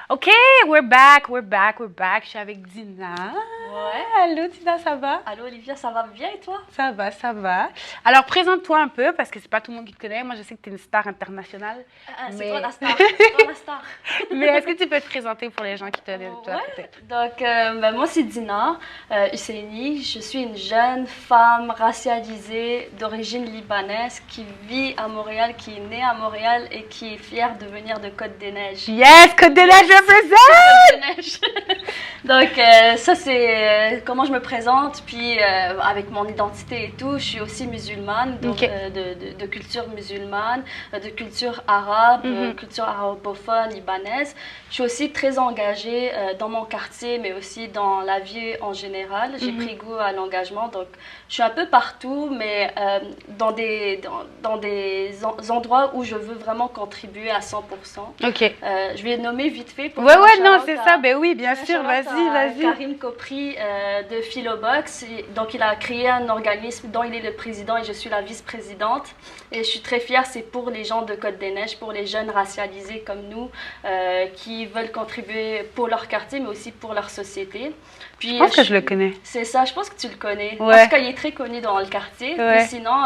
OK, we're back. Je suis avec Dina. Ouais. Allô, Dina, ça va? Allô Olivia, ça va bien et toi? Ça va. Alors, présente-toi un peu, parce que c'est pas tout le monde qui te connaît. Moi, je sais que tu es une star internationale. C'est toi Mais, la star, c'est toi la star. mais est-ce que tu peux te présenter pour les gens qui te connaissent Ouais, peut-être? donc moi c'est Dina Husseini, je suis une jeune femme racialisée d'origine libanaise qui vit à Montréal, qui est née à Montréal et qui est fière de venir de Côte-des-Neiges. Yes, Côte-des-Neiges represent! Côte-des-Neiges. Donc ça c'est comment je me présente, puis avec mon identité et tout, je suis aussi musulmane, donc Ok. de culture musulmane, de culture arabe, Mhm. culture arabophone, libanaise. Je suis aussi très engagée dans mon quartier, mais aussi dans la vie en général. J'ai Mhm. pris goût à l'engagement, donc je suis un peu partout, mais dans des endroits où je veux vraiment contribuer à 100%. OK. Je vais nommer vite fait pour Ouais, faire un ouais, non, shout-out c'est à- ça. Ben oui, bien un sûr. shout-out Vas-y, à vas-y. Karim Kopri de Philobox. Donc, il a créé un organisme dont il est le président et je suis la vice-présidente. Et je suis très fière, c'est pour les gens de Côte-des-Neiges, pour les jeunes racialisés comme nous qui veulent contribuer pour leur quartier, mais aussi pour leur société. Puis, Je pense que je le connais. c'est ça, je pense que tu le connais. Ouais. En tout cas, il est très connu dans le quartier. Ouais. Puis sinon,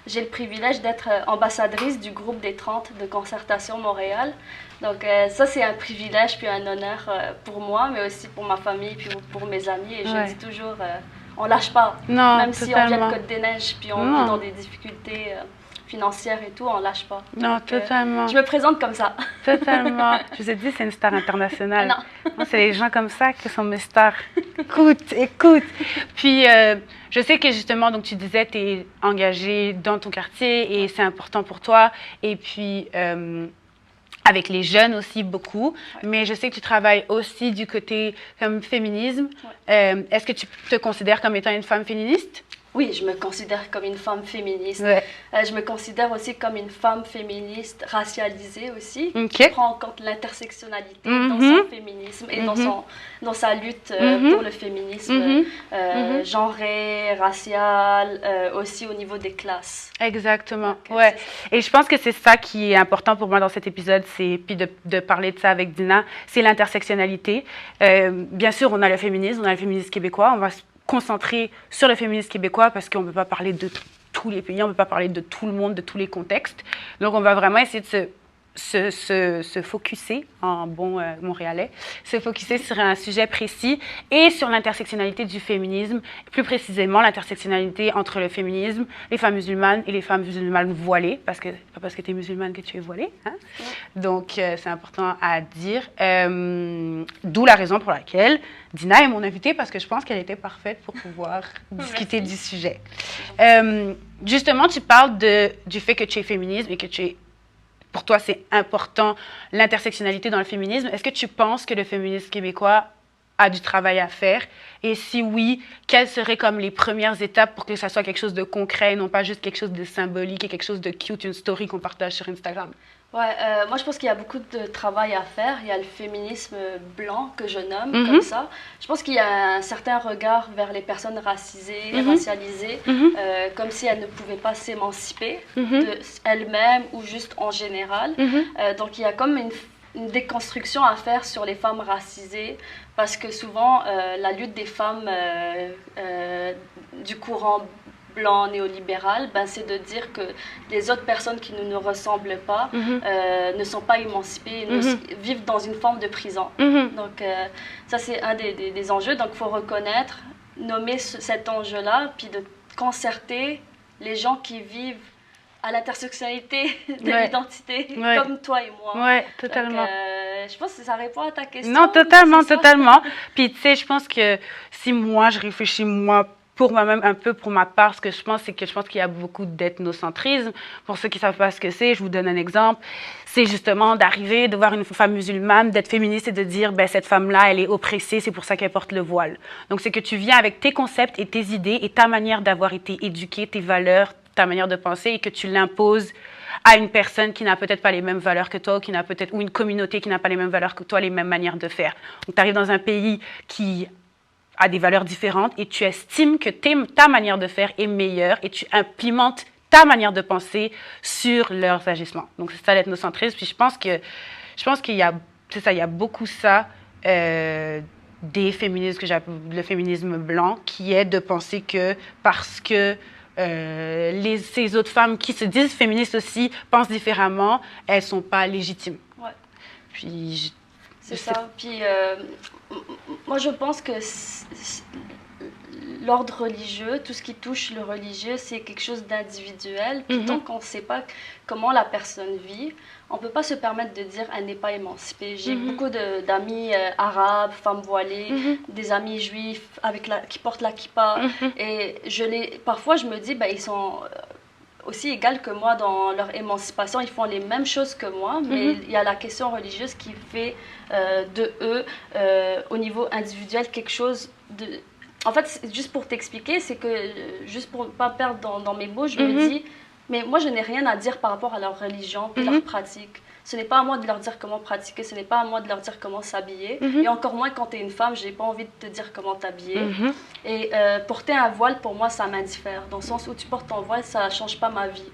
j'ai le privilège d'être ambassadrice du groupe des 30 de Concertation Montréal. Donc ça, c'est un privilège puis un honneur pour moi, mais aussi pour ma famille puis pour mes amis. Et Ouais. je dis toujours, on lâche pas. Non, Même si on vient totalement. de Côte-des-Neiges puis on Non. vit dans des difficultés financières et tout, on lâche pas. Non, Donc, totalement. je me présente comme ça. Totalement. Je vous ai dit, c'est une star internationale. Non. Moi, c'est les gens comme ça qui sont mes stars. Écoute. Puis, je sais que justement, donc tu disais, tu es engagée dans ton quartier et c'est important pour toi. Et puis, avec les jeunes aussi, beaucoup. Mais je sais que tu travailles aussi du côté comme féminisme. Est-ce que tu te considères comme étant une femme féministe? Oui, je me considère comme une femme féministe. Ouais. Je me considère aussi comme une femme féministe racialisée aussi, Ok. qui prend en compte l'intersectionnalité dans son féminisme et dans sa lutte pour le féminisme genré, racial, aussi au niveau des classes. Exactement, Donc, ouais. c'est ça. Et je pense que c'est ça qui est important pour moi dans cet épisode, c'est puis de parler de ça avec Dina, c'est l'intersectionnalité. Bien sûr, on a le féminisme québécois, on va se concentrer sur le féminisme québécois parce qu'on ne peut pas parler de tous les pays, on ne peut pas parler de tout le monde, de tous les contextes. Donc, on va vraiment essayer de se focusser, en bon montréalais, se focusser sur un sujet précis et sur l'intersectionnalité du féminisme, plus précisément l'intersectionnalité entre le féminisme, les femmes musulmanes et les femmes musulmanes voilées, parce que pas parce que tu es musulmane que tu es voilée. Hein? Donc, c'est important à dire. D'où la raison pour laquelle Dina est mon invitée, parce que je pense qu'elle était parfaite pour pouvoir discuter du sujet. Justement, tu parles du fait que tu es féministe et que pour toi, c'est important l'intersectionnalité dans le féminisme. Est-ce que tu penses que le féminisme québécois a du travail à faire? Et si oui, quelles seraient comme les premières étapes pour que ça soit quelque chose de concret, non pas juste quelque chose de symbolique et quelque chose de cute, une story qu'on partage sur Instagram? Ouais, moi je pense qu'il y a beaucoup de travail à faire. Il y a le féminisme blanc que je nomme comme ça. Je pense qu'il y a un certain regard vers les personnes racisées, racialisées, comme si elles ne pouvaient pas s'émanciper d'elles-mêmes ou juste en général. Donc il y a comme une déconstruction à faire sur les femmes racisées parce que souvent la lutte des femmes du courant blanc néolibéral, ben, c'est de dire que les autres personnes qui ne nous ressemblent pas ne sont pas émancipées, vivent dans une forme de prison. Donc ça c'est un des enjeux. Donc il faut reconnaître, nommer cet enjeu-là, puis de concerter les gens qui vivent à l'intersectionnalité de l'identité, comme toi et moi. Ouais, totalement. Donc, je pense que ça répond à ta question. Non, totalement. Puis tu sais, je pense que si moi, je réfléchis pour moi-même, un peu pour ma part, ce que je pense, c'est que je pense qu'il y a beaucoup d'ethnocentrisme. Pour ceux qui ne savent pas ce que c'est, je vous donne un exemple. C'est justement d'arriver, de voir une femme musulmane, d'être féministe et de dire, ben, cette femme-là, elle est oppressée, c'est pour ça qu'elle porte le voile. Donc, c'est que tu viens avec tes concepts et tes idées et ta manière d'avoir été éduquée, tes valeurs, ta manière de penser et que tu l'imposes à une personne qui n'a peut-être pas les mêmes valeurs que toi ou une communauté qui n'a pas les mêmes valeurs que toi, les mêmes manières de faire. Donc, tu arrives dans un pays qui a des valeurs différentes et tu estimes que ta manière de faire est meilleure et tu implémentes ta manière de penser sur leurs agissements. Donc, c'est ça l'ethnocentrisme. Puis je pense qu'il y a c'est ça, il y a beaucoup ça des féministes que j'appelle le féminisme blanc, qui est de penser que parce que ces autres femmes qui se disent féministes aussi pensent différemment, elles sont pas légitimes. Ouais. Puis c'est ça. Puis moi je pense que l'ordre religieux, tout ce qui touche le religieux, c'est quelque chose d'individuel. Puis tant qu'on ne sait pas comment la personne vit, on ne peut pas se permettre de dire elle n'est pas émancipée. J'ai beaucoup d'amis arabes, femmes voilées, des amis juifs qui portent la kippa. Et parfois, je me dis, ils sont aussi égales que moi dans leur émancipation. Ils font les mêmes choses que moi, mais il y a la question religieuse qui fait de eux, au niveau individuel, quelque chose de... En fait, juste pour t'expliquer, c'est que, juste pour ne pas perdre dans mes mots, je me dis, mais moi, je n'ai rien à dire par rapport à leur religion et leur pratique. Ce n'est pas à moi de leur dire comment pratiquer, ce n'est pas à moi de leur dire comment s'habiller. Et encore moins quand tu es une femme, je n'ai pas envie de te dire comment t'habiller. Et porter un voile, pour moi, ça m'indiffère. Dans le sens où tu portes ton voile, ça ne change pas ma vie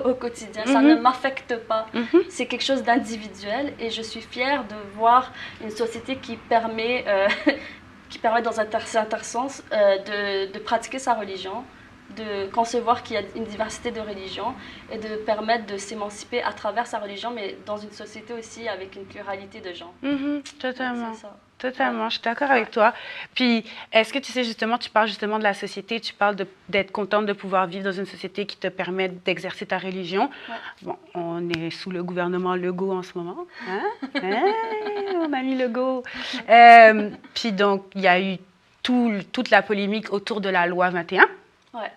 au quotidien. Ça ne m'affecte pas. C'est quelque chose d'individuel. Et je suis fière de voir une société qui permet... qui permet dans un certain sens de pratiquer sa religion, de concevoir qu'il y a une diversité de religions et de permettre de s'émanciper à travers sa religion, mais dans une société aussi avec une pluralité de gens. Totalement. C'est ça. Totalement, je suis d'accord avec toi. Puis, est-ce que tu sais justement, tu parles justement de la société, tu parles d'être contente de pouvoir vivre dans une société qui te permet d'exercer ta religion. Bon, on est sous le gouvernement Legault en ce moment. Mon ami Legault. Puis donc, il y a eu toute la polémique autour de la loi 21. Ouais.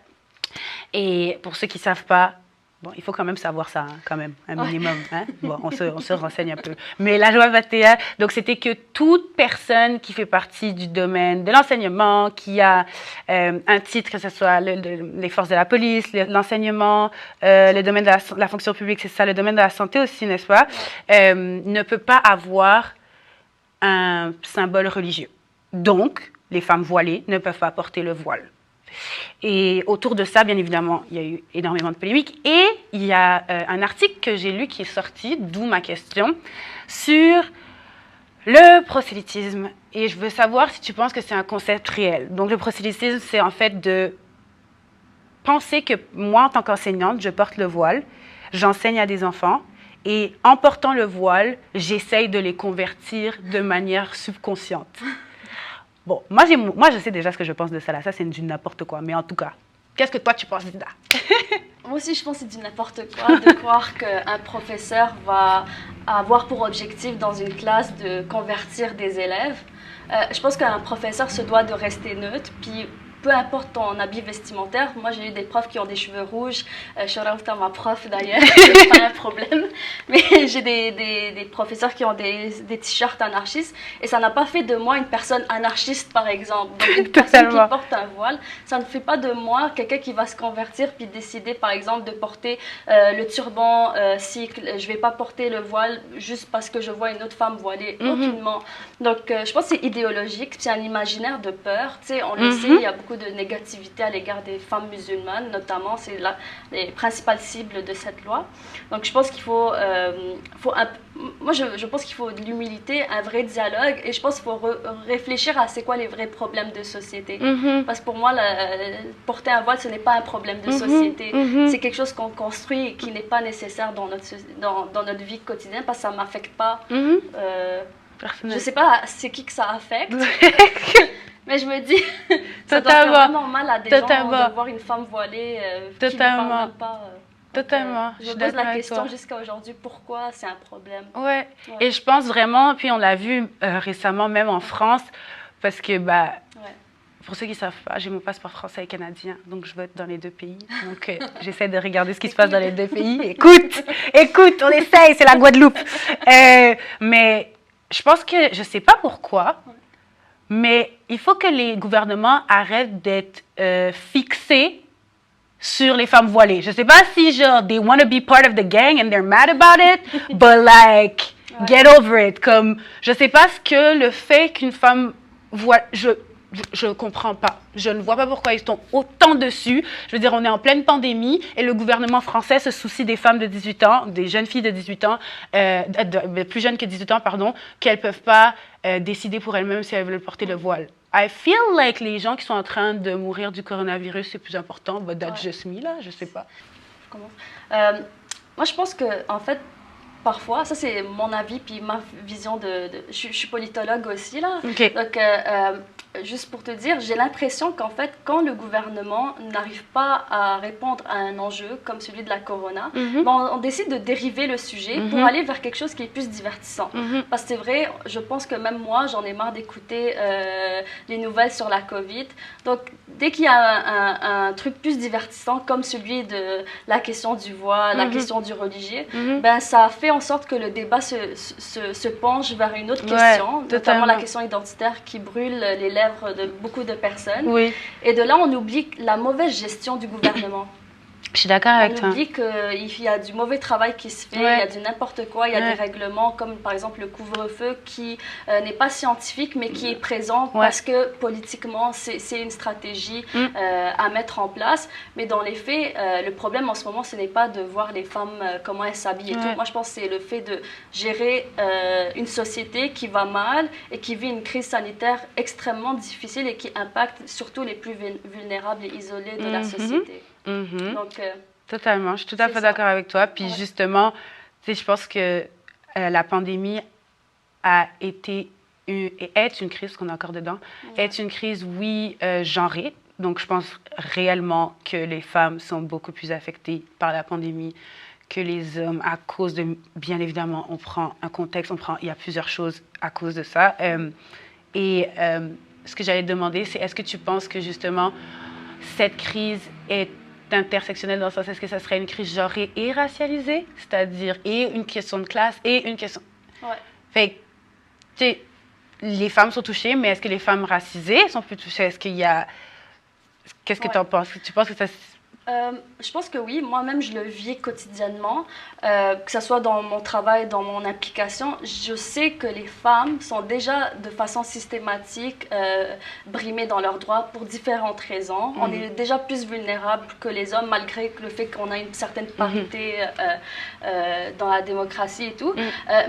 Et pour ceux qui ne savent pas, bon, il faut quand même savoir ça, quand même, un minimum. Hein? Bon, on se renseigne un peu. Mais la loi 21, donc c'était que toute personne qui fait partie du domaine de l'enseignement, qui a un titre, que ce soit les forces de la police, l'enseignement, le domaine de la fonction publique, c'est ça, le domaine de la santé aussi, n'est-ce pas, ne peut pas avoir un symbole religieux. Donc, les femmes voilées ne peuvent pas porter le voile. Et autour de ça, bien évidemment, il y a eu énormément de polémiques. Et il y a un article que j'ai lu qui est sorti, d'où ma question, sur le prosélytisme. Et je veux savoir si tu penses que c'est un concept réel. Donc, le prosélytisme, c'est en fait de penser que moi, en tant qu'enseignante, je porte le voile, j'enseigne à des enfants, et en portant le voile, j'essaye de les convertir de manière subconsciente. Bon, moi, je sais déjà ce que je pense de ça, là. Ça, c'est du n'importe quoi. Mais en tout cas, qu'est-ce que toi, tu penses, Dina? Moi aussi, je pense que c'est du n'importe quoi de croire qu'un professeur va avoir pour objectif dans une classe de convertir des élèves. Je pense qu'un professeur se doit de rester neutre, puis peu importe ton habit vestimentaire. Moi, j'ai eu des profs qui ont des cheveux rouges. Shout out à ma prof, d'ailleurs. C'est pas un problème. Mais j'ai des professeurs qui ont des t-shirts anarchistes. Et ça n'a pas fait de moi une personne anarchiste, par exemple. Donc, une personne qui porte un voile, ça ne fait pas de moi quelqu'un qui va se convertir puis décider, par exemple, de porter le turban cycle. Je ne vais pas porter le voile juste parce que je vois une autre femme voilée. Aucunement. Donc, je pense que c'est idéologique. C'est un imaginaire de peur. Tu sais, on le sait, il y a beaucoup de négativité à l'égard des femmes musulmanes, notamment, c'est les principales cibles de cette loi. Donc je pense qu'il faut, moi je pense qu'il faut de l'humilité, un vrai dialogue, et je pense qu'il faut réfléchir à c'est quoi les vrais problèmes de société. Parce que pour moi, porter un voile, ce n'est pas un problème de société. C'est quelque chose qu'on construit et qui n'est pas nécessaire dans notre vie quotidienne, parce que ça ne m'affecte pas. Je ne sais pas c'est qui que ça affecte. Mais je me dis, ça doit faire vraiment mal à des gens de voir une femme voilée qui ne parle même pas. Totalement. Je me pose la question jusqu'à aujourd'hui, pourquoi c'est un problème? Ouais. Et je pense vraiment, puis on l'a vu récemment même en France, parce que, pour ceux qui ne savent pas, j'ai mon passeport français et canadien, donc je vote dans les deux pays. Donc j'essaie de regarder ce qui se passe dans les deux pays. Écoute, on essaye, c'est la Guadeloupe. Mais je pense que, je ne sais pas pourquoi, mais il faut que les gouvernements arrêtent d'être fixés sur les femmes voilées. Je ne sais pas si, genre, they want to be part of the gang and they're mad about it, but like, get over it. Comme, je ne sais pas ce que le fait qu'une femme voilée... je ne comprends pas. Je ne vois pas pourquoi ils sont autant dessus. Je veux dire, on est en pleine pandémie et le gouvernement français se soucie des femmes de 18 ans, des jeunes filles de 18 ans, plus jeunes que 18 ans, pardon, qu'elles ne peuvent pas décider pour elles-mêmes si elles veulent porter le voile. I feel like les gens qui sont en train de mourir du coronavirus, c'est plus important. But that's just me, là, je sais pas. Moi, je pense que, en fait, parfois, ça c'est mon avis puis ma vision je suis politologue aussi là. Okay. Donc juste pour te dire, j'ai l'impression qu'en fait quand le gouvernement n'arrive pas à répondre à un enjeu comme celui de la corona, on décide de dériver le sujet pour aller vers quelque chose qui est plus divertissant. Parce que c'est vrai, je pense que même moi j'en ai marre d'écouter les nouvelles sur la COVID. Donc dès qu'il y a un truc plus divertissant comme celui de la question du voile, la question du religieux, ben ça fait en sorte que le débat se penche vers une autre question, notamment la question identitaire qui brûle les lèvres de beaucoup de personnes. Oui. Et de là, on oublie la mauvaise gestion du gouvernement. Je suis d'accord avec toi. On oublie qu'il y a du mauvais travail qui se fait, il y a du n'importe quoi, il y a des règlements comme par exemple le couvre-feu qui n'est pas scientifique mais qui est présent parce que politiquement c'est une stratégie à mettre en place. Mais dans les faits, le problème en ce moment ce n'est pas de voir les femmes comment elles s'habillent et tout. Moi je pense que c'est le fait de gérer une société qui va mal et qui vit une crise sanitaire extrêmement difficile et qui impacte surtout les plus vulnérables et isolés de la société. Donc, totalement, je suis tout à fait d'accord avec toi. Puis justement, tu sais, je pense que la pandémie a été et est une crise, qu'on est encore dedans, est une crise, oui, genrée. Donc je pense réellement que les femmes sont beaucoup plus affectées par la pandémie que les hommes à cause de, bien évidemment, on prend un contexte, il y a plusieurs choses à cause de ça. Ce que j'allais te demander, c'est est-ce que tu penses que justement cette crise est intersectionnelle dans le sens, est-ce que ça serait une crise genrée et racialisée, c'est-à-dire et une question de classe et une question... Fait que, tu sais, les femmes sont touchées, mais est-ce que les femmes racisées sont plus touchées? Est-ce qu'il y a... Qu'est-ce que tu en penses? Tu penses que ça... Je pense que oui, moi-même je le vis quotidiennement, que ce soit dans mon travail, dans mon implication. Je sais que les femmes sont déjà de façon systématique brimées dans leurs droits pour différentes raisons. On est déjà plus vulnérables que les hommes malgré le fait qu'on a une certaine parité dans la démocratie et tout.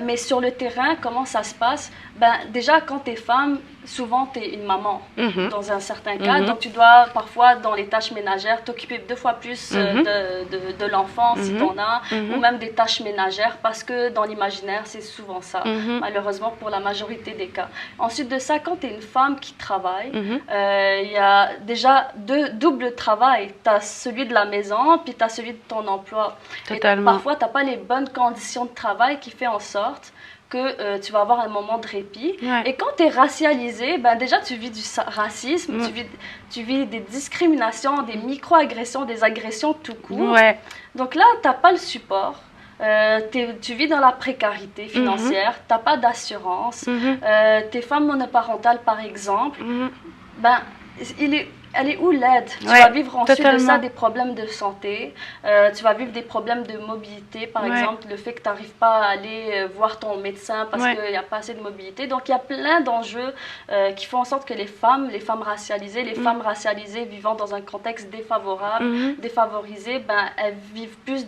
Mais sur le terrain, comment ça se passe? Ben, déjà quand tu es femme, souvent tu es une maman dans un certain cas, donc tu dois parfois dans les tâches ménagères t'occuper 2 fois plus de l'enfant si tu en as, ou même des tâches ménagères parce que dans l'imaginaire c'est souvent ça, malheureusement pour la majorité des cas. Ensuite de ça, quand tu es une femme qui travaille, il y a déjà 2 doubles travail, tu as celui de la maison puis tu as celui de ton emploi. Totalement. Et parfois tu n'as pas les bonnes conditions de travail qui fait en sorte que tu vas avoir un moment de répit. Et quand tu es racialisé, ben déjà tu vis du racisme, tu vis des discriminations, des micro-agressions, des agressions tout court. Donc là, tu n'as pas le support. Tu vis dans la précarité financière, tu n'as pas d'assurance. Tes femmes monoparentales, par exemple, ben, elle est où l'aide? Tu vas vivre ensuite de ça des problèmes de santé, tu vas vivre des problèmes de mobilité, par exemple, le fait que tu n'arrives pas à aller voir ton médecin parce qu'il n'y a pas assez de mobilité. Donc, il y a plein d'enjeux qui font en sorte que les femmes racialisées, les femmes racialisées vivant dans un contexte défavorable, défavorisé, ben, elles vivent plus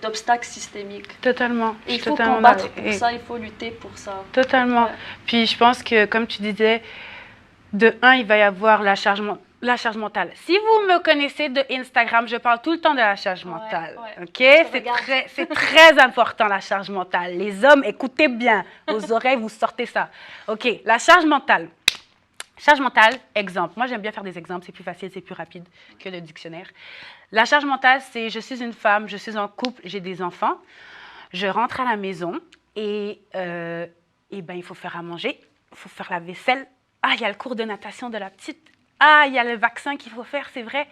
d'obstacles systémiques. Totalement. Et il faut combattre pour ça, il faut lutter pour ça. Totalement. Puis, je pense que, comme tu disais, de un, il va y avoir la charge mentale. Si vous me connaissez de Instagram, je parle tout le temps de la charge mentale. OK? C'est très important, la charge mentale. Les hommes, écoutez bien. Vos oreilles, vous sortez ça. OK, la charge mentale. Charge mentale, exemple. Moi, j'aime bien faire des exemples. C'est plus facile, c'est plus rapide que le dictionnaire. La charge mentale, c'est je suis une femme, je suis en couple, j'ai des enfants. Je rentre à la maison et ben, il faut faire à manger, il faut faire la vaisselle. Ah, il y a le cours de natation de la petite. Ah, il y a le vaccin qu'il faut faire, c'est vrai.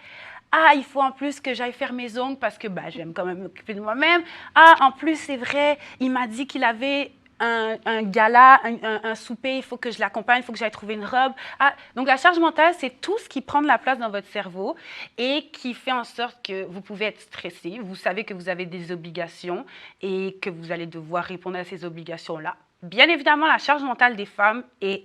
Ah, il faut en plus que j'aille faire mes ongles parce que bah, j'aime quand même m'occuper de moi-même. Ah, en plus, c'est vrai, il m'a dit qu'il avait un gala, un souper, il faut que je l'accompagne, il faut que j'aille trouver une robe. Ah, donc la charge mentale, c'est tout ce qui prend de la place dans votre cerveau et qui fait en sorte que vous pouvez être stressé. Vous savez que vous avez des obligations et que vous allez devoir répondre à ces obligations-là. Bien évidemment, la charge mentale des femmes est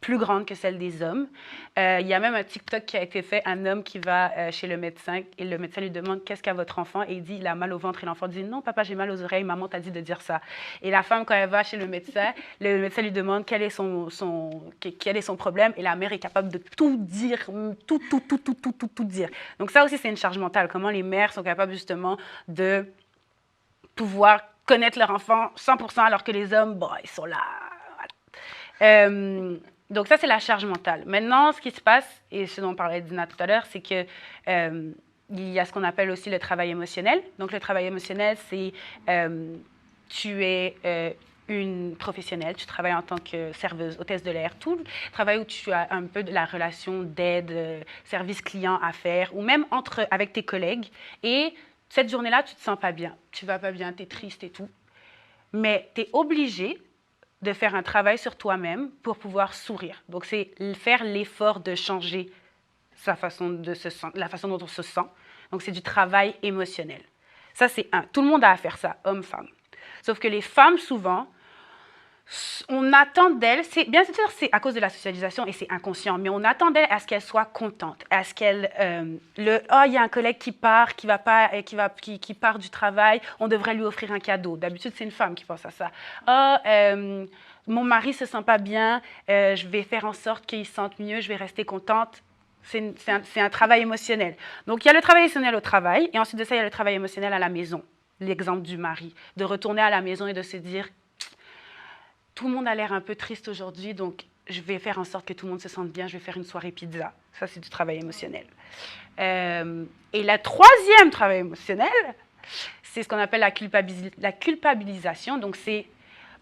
plus grande que celle des hommes. Il y a même un TikTok qui a été fait, un homme qui va chez le médecin et le médecin lui demande qu'est-ce qu'a votre enfant et il dit il a mal au ventre et l'enfant dit non papa j'ai mal aux oreilles, maman t'a dit de dire ça. Et la femme quand elle va chez le médecin lui demande quel est son problème et la mère est capable de tout dire, tout dire. Donc ça aussi c'est une charge mentale, comment les mères sont capables justement de pouvoir connaître leur enfant 100% alors que les hommes, bon, ils sont là, voilà. Donc ça, c'est la charge mentale. Maintenant, ce qui se passe, et ce dont parlait Dina tout à l'heure, c'est que il y a ce qu'on appelle aussi le travail émotionnel. Donc le travail émotionnel, c'est tu es une professionnelle, tu travailles en tant que serveuse, hôtesse de l'air, tout le travail où tu as un peu de la relation d'aide, service client à faire, ou même avec tes collègues. Et cette journée-là, tu ne te sens pas bien, tu ne vas pas bien, tu es triste et tout. Mais tu es obligé de faire un travail sur toi-même pour pouvoir sourire. Donc, c'est faire l'effort de changer la façon dont on se sent. Donc, c'est du travail émotionnel. Ça, c'est un. Tout le monde a à faire ça, homme, femme. Sauf que les femmes, souvent, on attend d'elles, bien sûr, c'est à cause de la socialisation et c'est inconscient, mais on attend d'elles à ce qu'elles soient contentes, à ce qu'elles, il y a un collègue qui part, qui part du travail, on devrait lui offrir un cadeau. D'habitude, c'est une femme qui pense à ça. Mon mari se sent pas bien, je vais faire en sorte qu'il se sente mieux, je vais rester contente. C'est un travail émotionnel. Donc, il y a le travail émotionnel au travail et ensuite de ça, il y a le travail émotionnel à la maison. L'exemple du mari, de retourner à la maison et de se dire tout le monde a l'air un peu triste aujourd'hui, donc je vais faire en sorte que tout le monde se sente bien, je vais faire une soirée pizza. Ça, c'est du travail émotionnel. Et le troisième travail émotionnel, c'est ce qu'on appelle la culpabilisation. Donc, c'est,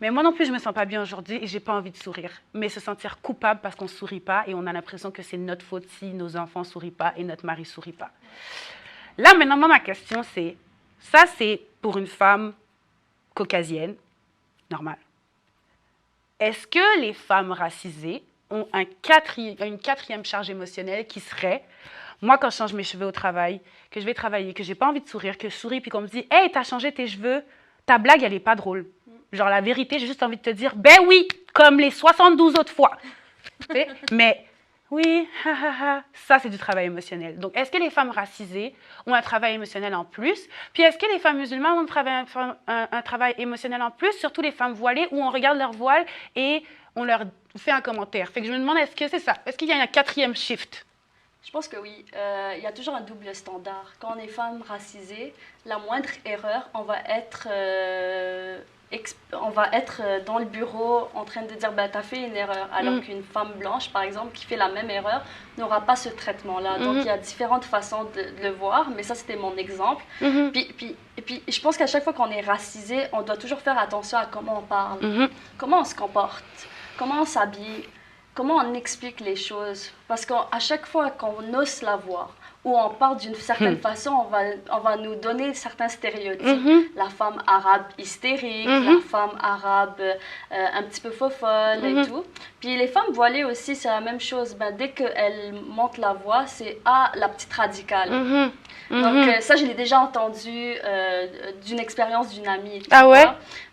mais moi non plus, je ne me sens pas bien aujourd'hui et je n'ai pas envie de sourire. Mais se sentir coupable parce qu'on ne sourit pas et on a l'impression que c'est notre faute si nos enfants ne sourient pas et notre mari ne sourit pas. Là, maintenant, ma question, c'est, ça, c'est pour une femme caucasienne, normale. Est-ce que les femmes racisées ont une quatrième charge émotionnelle qui serait, moi, quand je change mes cheveux au travail, que je vais travailler, que je n'ai pas envie de sourire, que je souris, puis qu'on me dit « Hey, t'as changé tes cheveux, ta blague, elle n'est pas drôle. » Genre, la vérité, j'ai juste envie de te dire « Ben oui, comme les 72 autres fois. » Mais oui, ça, c'est du travail émotionnel. Donc, est-ce que les femmes racisées ont un travail émotionnel en plus? Puis, est-ce que les femmes musulmanes ont un travail émotionnel en plus, surtout les femmes voilées, où on regarde leur voile et on leur fait un commentaire? Fait que je me demande, est-ce que c'est ça? Est-ce qu'il y a un quatrième shift? Je pense que oui. Il y a toujours un double standard. Quand on est femme racisée, la moindre erreur, on va être dans le bureau en train de dire bah, t'as fait une erreur, alors qu'une femme blanche par exemple qui fait la même erreur n'aura pas ce traitement là. Donc il y a différentes façons de le voir, mais ça c'était mon exemple. Et puis je pense qu'à chaque fois qu'on est racisé, on doit toujours faire attention à comment on parle, comment on se comporte, comment on s'habille, comment on explique les choses, parce qu'à chaque fois qu'on ose la voir où on parle d'une certaine façon, on va nous donner certains stéréotypes. La femme arabe hystérique, la femme arabe un petit peu fofolle et tout. Puis les femmes voilées aussi, c'est la même chose. Ben, dès qu'elles montent la voix, c'est « Ah, la petite radicale ». Donc ça, je l'ai déjà entendu d'une expérience d'une amie. Ah ouais?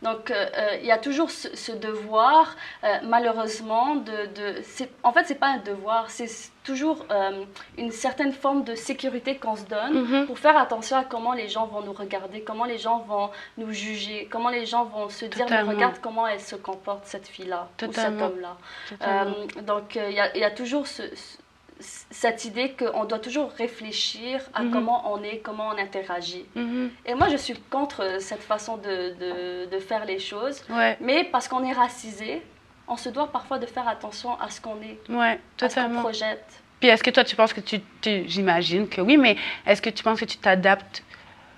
Donc il y a toujours ce devoir, malheureusement, en fait, c'est pas un devoir, c'est toujours une certaine forme de sécurité qu'on se donne pour faire attention à comment les gens vont nous regarder, comment les gens vont nous juger, comment les gens vont se dire mais regarde comment elle se comporte, cette fille-là ou cet homme-là. Donc il y a toujours cette idée qu'on doit toujours réfléchir à comment on est, comment on interagit. Et moi, je suis contre cette façon de faire les choses. Ouais. Mais parce qu'on est racisé, on se doit parfois de faire attention à ce qu'on est, à ce qu'on projette. Puis est-ce que toi, tu penses que j'imagine que oui, mais est-ce que tu penses que tu t'adaptes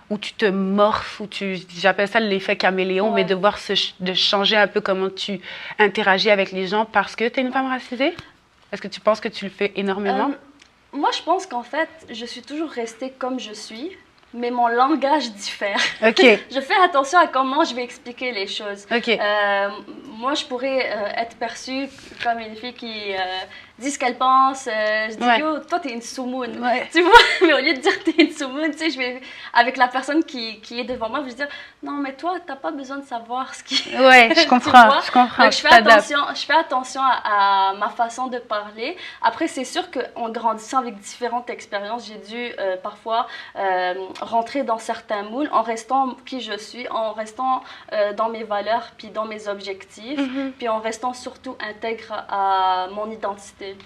ou tu te morphes, ou j'appelle ça l'effet caméléon, mais de changer un peu comment tu interagis avec les gens parce que tu es une femme racisée? Est-ce que tu penses que tu le fais énormément? Moi, je pense qu'en fait, je suis toujours restée comme je suis, mais mon langage diffère. Okay. Je fais attention à comment je vais expliquer les choses. Okay. Moi, je pourrais être perçue comme une fille qui dit ce qu'elle pense. Je dis, yo, toi, t'es une soumoune. Tu vois? Mais au lieu de dire t'es une soumoune, tu sais, je vais, avec la personne qui est devant moi, je vais dire, non, mais toi, t'as pas besoin de savoir ce qui... Ouais, je comprends, je comprends. Donc, je fais attention à ma façon de parler. Après, c'est sûr qu'en grandissant avec différentes expériences, j'ai dû parfois rentrer dans certains moules en restant qui je suis, en restant dans mes valeurs, puis dans mes objectifs, puis en restant surtout intègre à mon identité.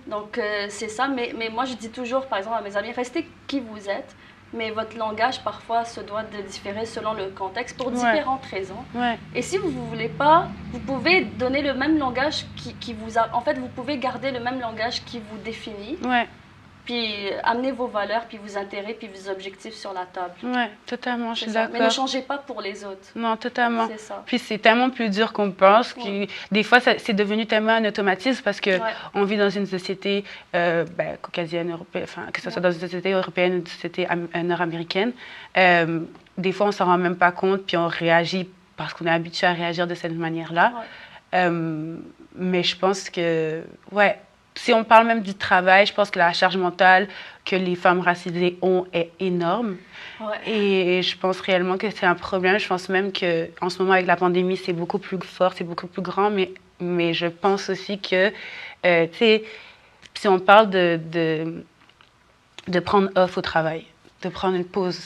Donc, c'est ça. Mais moi, je dis toujours, par exemple, à mes amis, restez qui vous êtes, mais votre langage, parfois, se doit de différer selon le contexte pour différentes raisons. Et si vous ne voulez pas, vous pouvez donner le même langage qui vous a... En fait, vous pouvez garder le même langage qui vous définit. Puis amener vos valeurs, puis vos intérêts, puis vos objectifs sur la table. Oui, totalement, je suis d'accord. Mais ne changez pas pour les autres. Non, totalement. C'est ça. Puis c'est tellement plus dur qu'on pense. Des fois, c'est devenu tellement un automatisme parce qu'on vit dans une société caucasienne, européenne, enfin, que ce soit dans une société européenne ou une société nord-américaine. Des fois, on ne s'en rend même pas compte, puis on réagit parce qu'on est habitué à réagir de cette manière-là. Mais je pense que, si on parle même du travail, je pense que la charge mentale que les femmes racisées ont est énorme. Et je pense réellement que c'est un problème. Je pense même qu'en ce moment, avec la pandémie, c'est beaucoup plus fort, c'est beaucoup plus grand. Mais je pense aussi que, tu sais, si on parle de prendre off au travail, de prendre une pause,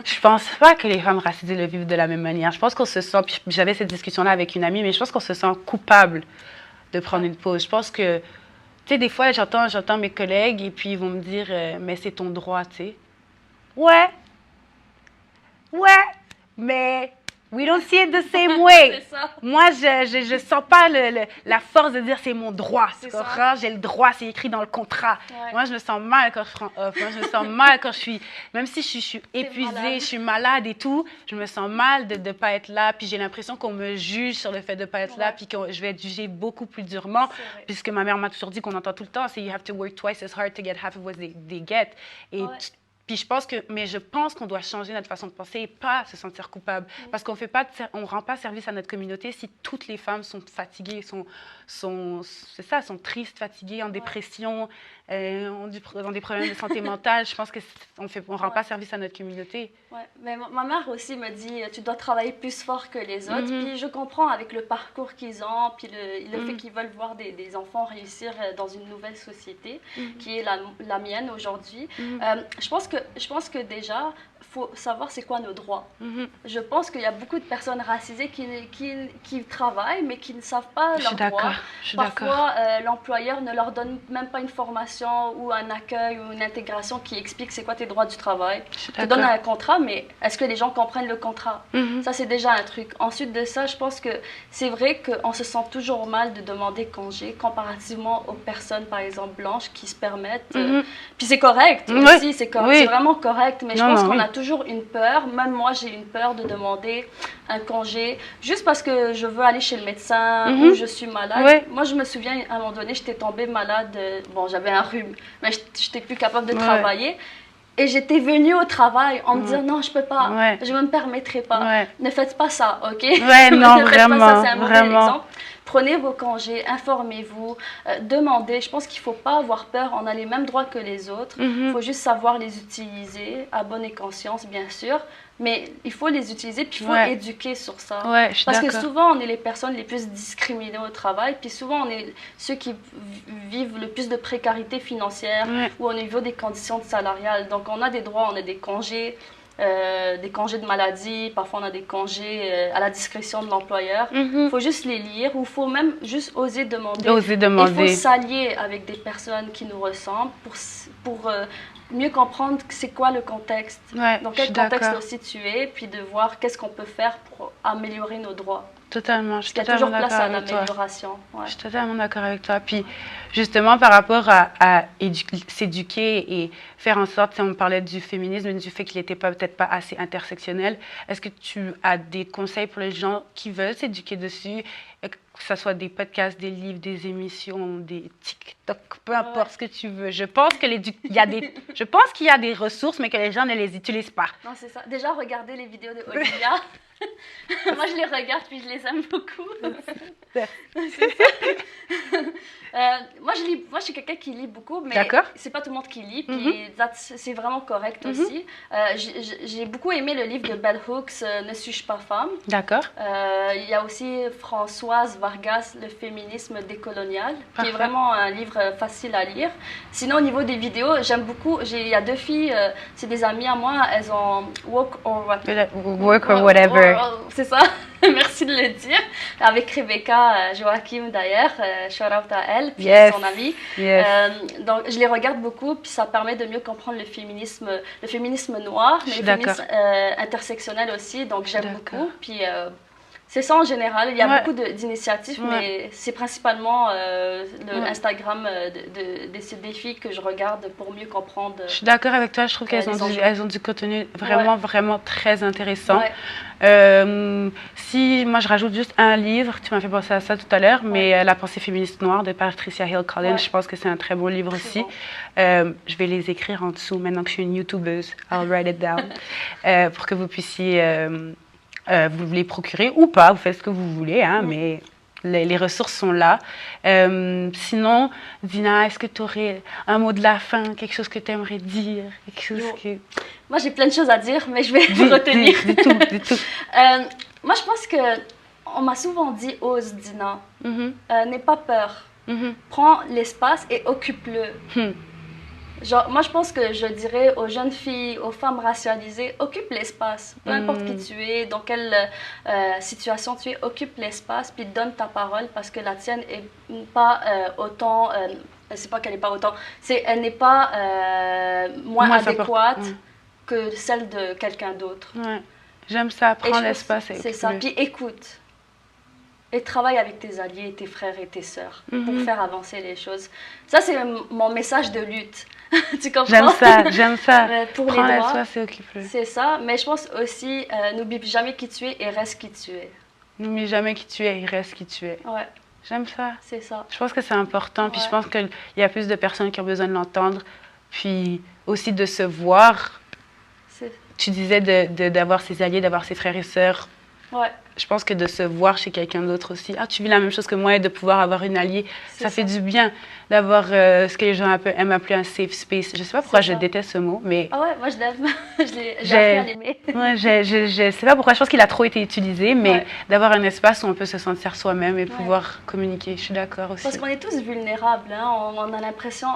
je pense pas que les femmes racisées le vivent de la même manière. Je pense qu'on se sent, puis j'avais cette discussion-là avec une amie, mais je pense qu'on se sent coupable de prendre une pause. Je pense que, tu sais, des fois, j'entends mes collègues et puis ils vont me dire mais c'est ton droit, tu sais. Ouais, mais we don't see it the same way. Moi, je sens pas la force de dire c'est mon droit. J'ai le droit, c'est écrit dans le contrat. Moi, je me sens mal quand je prends off. Moi, je me sens mal quand même si je suis épuisée, je suis malade et tout, je me sens mal de ne pas être là. Puis j'ai l'impression qu'on me juge sur le fait de ne pas être là, puis que je vais être jugée beaucoup plus durement. Puisque ma mère m'a toujours dit qu'on entend tout le temps, c'est you have to work twice as hard to get half of what they get. Et puis je pense qu'on doit changer notre façon de penser et pas se sentir coupable. Parce qu'on ne rend pas service à notre communauté si toutes les femmes sont fatiguées, sont tristes, fatiguées, en dépression, ont des problèmes de santé mentale. Je pense qu'on ne rend pas service à notre communauté. Mais ma mère aussi me dit tu dois travailler plus fort que les autres. Puis je comprends avec le parcours qu'ils ont, puis le fait qu'ils veulent voir des enfants réussir dans une nouvelle société, qui est la mienne aujourd'hui. Je pense que déjà, il faut savoir c'est quoi nos droits. Je pense qu'il y a beaucoup de personnes racisées qui travaillent, mais qui ne savent pas leurs droits. Parfois, l'employeur ne leur donne même pas une formation ou un accueil ou une intégration qui explique c'est quoi tes droits du travail. Tu te donnes un contrat, mais est-ce que les gens comprennent le contrat? Ça, c'est déjà un truc. Ensuite de ça, je pense que c'est vrai qu'on se sent toujours mal de demander congé comparativement aux personnes, par exemple, blanches qui se permettent. Puis c'est correct aussi, c'est vraiment correct, mais je pense qu'on a toujours une peur. Même moi, j'ai une peur de demander un congé juste parce que je veux aller chez le médecin ou je suis malade. Moi, je me souviens, à un moment donné, j'étais tombée malade. Bon, j'avais un rhume, mais je n'étais plus capable de travailler. Et j'étais venue au travail en me disant non, je peux pas, je ne me permettrai pas. Ne faites pas ça, ok? Non, ne faites pas ça, c'est un mauvais exemple. Prenez vos congés, informez-vous, demandez. Je pense qu'il ne faut pas avoir peur, on a les mêmes droits que les autres. Il faut juste savoir les utiliser, à bonne et conscience, bien sûr. Mais il faut les utiliser, puis il faut éduquer sur ça. Parce que souvent, on est les personnes les plus discriminées au travail, puis souvent, on est ceux qui vivent le plus de précarité financière ou au niveau des conditions salariales. Donc, on a des droits, on a des congés de maladie, parfois on a des congés à la discrétion de l'employeur. Il faut juste les lire ou il faut même juste oser demander. Il faut s'allier avec des personnes qui nous ressemblent pour mieux comprendre c'est quoi le contexte, dans quel contexte aussi tu es, puis de voir qu'est-ce qu'on peut faire pour améliorer nos droits. Totalement, je suis totalement d'accord avec toi. Il y a toujours place à l'amélioration. Je suis totalement d'accord avec toi. Puis justement, par rapport à s'éduquer et faire en sorte, on parlait du féminisme, du fait qu'il n'était peut-être pas assez intersectionnel. Est-ce que tu as des conseils pour les gens qui veulent s'éduquer dessus, que ce soit des podcasts, des livres, des émissions, des TikTok, peu importe ce que tu veux. Je pense qu'il y a des ressources, mais que les gens ne les utilisent pas. Non, c'est ça. Déjà, regardez les vidéos de Olivia. Moi, je les regarde puis je les aime beaucoup. C'est Moi, je suis quelqu'un qui lit beaucoup, mais c'est pas tout le monde qui lit, puis c'est vraiment correct aussi. J'ai beaucoup aimé le livre de Bell Hooks, Ne suis-je pas femme? D'accord. Il y a aussi Françoise Vargas, Le féminisme décolonial, qui est vraiment un livre facile à lire. Sinon, au niveau des vidéos, j'aime beaucoup. Il y a 2 filles, c'est des amies à moi, elles ont Work or Whatever. C'est ça. Merci de le dire. Avec Rebecca Joachim d'ailleurs, shout out à elle, puis son amie. Donc je les regarde beaucoup, puis ça permet de mieux comprendre le féminisme noir, mais le féminisme intersectionnel aussi. Donc j'aime beaucoup. Puis c'est ça en général. Il y a beaucoup d'initiatives, mais c'est principalement Instagram de ces défis que je regarde pour mieux comprendre. Je suis d'accord avec toi. Je trouve qu'elles ont du contenu vraiment très intéressant. Si moi je rajoute juste un livre, tu m'as fait penser à ça tout à l'heure, mais La pensée féministe noire de Patricia Hill Collins, je pense que c'est un très bon livre aussi. Je vais les écrire en dessous maintenant que je suis une youtubeuse. I'll write it down pour que vous puissiez vous les procurer ou pas, vous faites ce que vous voulez, hein, mais les ressources sont là. Sinon, Dina, est-ce que tu aurais un mot de la fin, quelque chose que tu aimerais dire, quelque chose que... Moi, j'ai plein de choses à dire, mais je vais me retenir. Du tout. Moi, je pense qu'on m'a souvent dit, ose, Dina. N'aie pas peur. Prends l'espace et occupe-le. Genre, moi, je pense que je dirais aux jeunes filles, aux femmes racialisées, occupe l'espace. Peu importe qui tu es, dans quelle situation tu es, occupe l'espace, puis donne ta parole parce que la tienne n'est pas autant... c'est pas qu'elle n'est pas autant, elle n'est pas moins adéquate que celle de quelqu'un d'autre. Ouais. J'aime ça, prends l'espace et c'est ça, puis écoute. Et travaille avec tes alliés, tes frères et tes sœurs pour faire avancer les choses. Ça, c'est mon message de lutte. Tu comprends? J'aime ça. Pour prends les droits, l'espace et occupe-le. C'est ça, mais je pense aussi, n'oublie jamais qui tu es et reste qui tu es. N'oublie jamais qui tu es et reste qui tu es. Ouais. J'aime ça. C'est ça. Je pense que c'est important, puis je pense qu'il y a plus de personnes qui ont besoin de l'entendre, puis aussi de se voir. Tu disais d'avoir ses alliés, d'avoir ses frères et sœurs. Ouais. Je pense que de se voir chez quelqu'un d'autre aussi. Ah, tu vis la même chose que moi et de pouvoir avoir une alliée, ça fait du bien d'avoir ce que les gens aiment appeler un safe space. Je ne sais pas pourquoi je déteste ce mot, mais... Ah ouais, moi je l'aime. J'ai appris à l'aimer. Ouais, je sais pas pourquoi. Je pense qu'il a trop été utilisé, mais d'avoir un espace où on peut se sentir soi-même et pouvoir communiquer. Je suis d'accord aussi. Parce qu'on est tous vulnérables. Hein? On a l'impression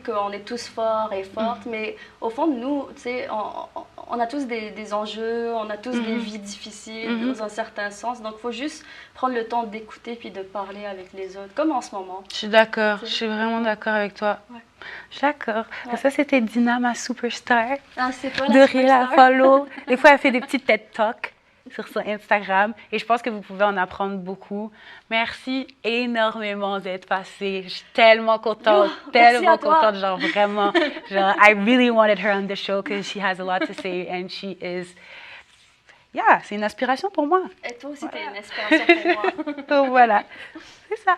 qu'on est tous forts et fortes, mais au fond de nous, on a tous des enjeux, on a tous des vies difficiles dans un certain sens. Donc, il faut juste prendre le temps d'écouter puis de parler avec les autres, comme en ce moment. Je suis d'accord. Je suis vraiment d'accord avec toi. Ouais. D'accord. Ouais. Ça, c'était Dina, ma superstar. Ah, c'est toi la superstar. De follow. Des fois, elle fait des petits TED Talks sur son Instagram et je pense que vous pouvez en apprendre beaucoup. Merci énormément d'être passée. Je suis tellement contente, tellement contente, genre vraiment. Genre, I really wanted her on the show because she has a lot to say and she is... Yeah, c'est une inspiration pour moi. Et toi aussi, t'es une inspiration pour moi. Donc voilà, c'est ça.